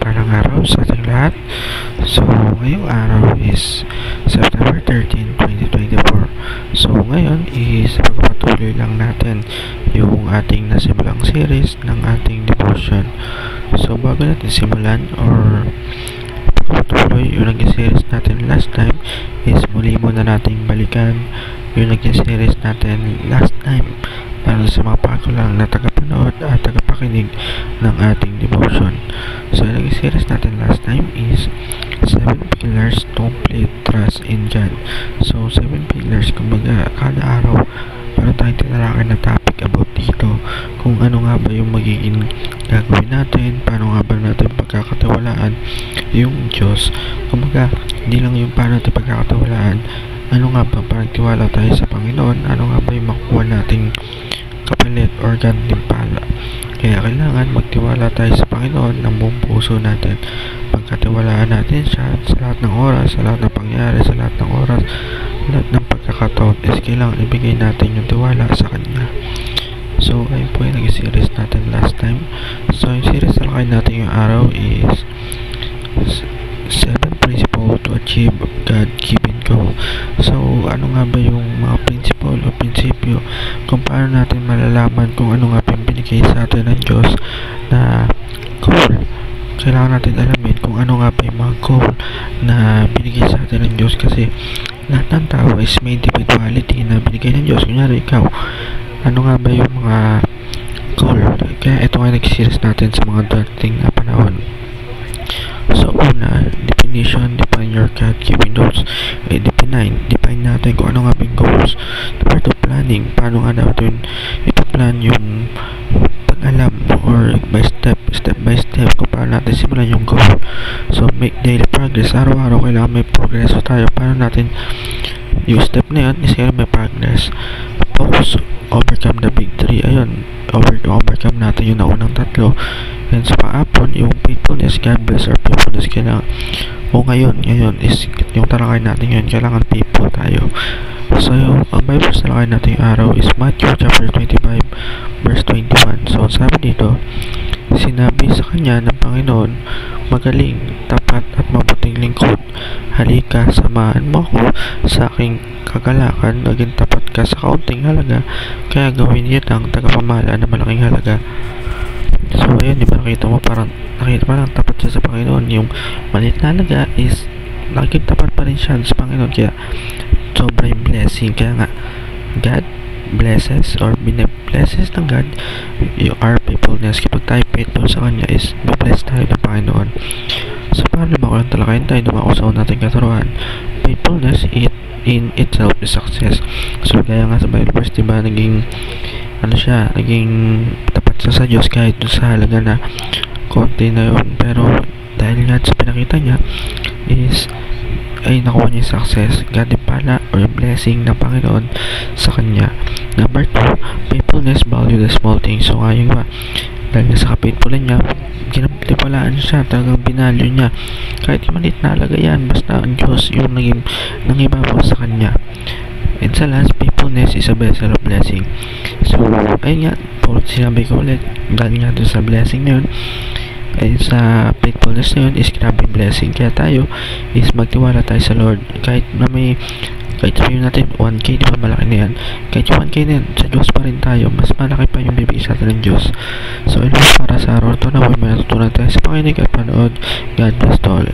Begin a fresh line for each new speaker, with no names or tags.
mapagpalang araw sa ating lahat. So, ngayong araw is September 13, 2024. So, ngayon is pagpatuloy lang natin yung ating nasimulang series ng ating devotion. So, bago natin simulan or pagpatuloy yung naging series natin last time is muli muna nating balikan yung naging series natin last time para sa mga bago lang na tagapanood at tagapakinig ng ating devotion. So, yung series natin last time is 7 pillars to complete trust in God. So, 7 pillars, kumbaga, kada araw para tayong tinalakay na topic about dito kung ano nga ba yung magiging gagawin natin, paano nga ba natin pagkakatiwalaan yung Diyos. Kumbaga, hindi lang yung paano natin pagkakatiwalaan, ano nga ba parang tiwala tayo sa Panginoon, ano nga ba yung makuha nating kapalit or gantimpala. Kaya kailangan magtiwala tayo sa Panginoon ng buong puso natin. Pagkatiwalaan natin siya sa lahat ng oras, sa lahat ng pangyayari, sa lahat ng oras, lahat ng pagkakataon is kailangan ibigay natin yung tiwala sa Kanya. So, ayun po yung naging series natin last time. So, yung series na kain natin yung araw is 7 principles to achieve God-given goal. So, ano nga ba yung mga principle o prinsipyo kung paano natin malalaman kung ano nga ba yung binigay sa atin ng Diyos na goal. Kailangan natin alamin kung ano nga ba yung mga goal na binigay sa atin ng Diyos, kasi lahat ng tao is may individuality na binigay ng Diyos. Kunyari ikaw, ano nga ba yung mga goal? Kaya ito nga nag-series natin sa mga dating na panahon. So, una, define your God-given goals. Define natin kung ano nga yung goals. Number 2, planning. Paano nga natin ipaplan yung pag-alam or step by step kung paano natin simulan yung goal. So, make daily progress. Araw-araw kailangan may progreso tayo. Paano natin yung step na yun is kailangan may progress. Focus, overcome the big 3. Ayun, overcome natin yung naunang tatlo. And sa pang-apon, yung faithfulness, God bless our faithfulness. Kailangan, ngayon is yung talakay natin yun, kailangan faithful tayo. So, ang Bible sa talakay natin yung araw is Matthew chapter 25 verse 21. So, sabi dito, sinabi sa kanya ng Panginoon, magaling, tapat at mabuting lingkod, halika, samahan mo ako sa aking kagalakan, naging tapat ka sa kaunting halaga, kaya gawin niya ang tagapamala na malaking halaga. So, ayun, diba nakita mo parang tapat siya sa Panginoon. Yung maliit na halaga is naging tapat pa rin siya sa Panginoon, kaya sobra yung blessing. Kaya nga, God blesses or blesses ng God yung our faithfulness. Kapag tayo faithful sa Kanya is bless tayo ng Panginoon. So, paano naman kung talakayin tayo dumako sa nating katuruan? Faithfulness in itself is success. So, kaya nga sa Bible verse, diba, naging tapat sa Diyos kahit sa halaga na konti na yun. Pero dahil nga sa pinakita niya is ay nakuha niya success, gantimpala or blessing ng Panginoon sa kanya. Number 2, faithfulness, value the small things. So ngayon ba, dahil sa faithful niya, ginamtipalaan siya, talagang binalyo niya kahit maliit na halaga yan, basta ang Diyos yung nangibabaw sa kanya. And sa last, faithfulness is a vessel of blessing. So, ayun nga, sinabi ko ulit, galing nga doon sa blessing na yun, ay sa faithfulness na yun is grabe blessing. Kaya tayo is magtiwala tayo sa Lord. Kahit sabihin natin 1K, di ba malaki na yan, kahit yung 1K na yan, sa Diyos pa rin tayo, mas malaki pa yung bibigay sa atin ng Diyos. So, ito para sa araw ito na may natutunan tayo sa pakinig at panood. God bless to all.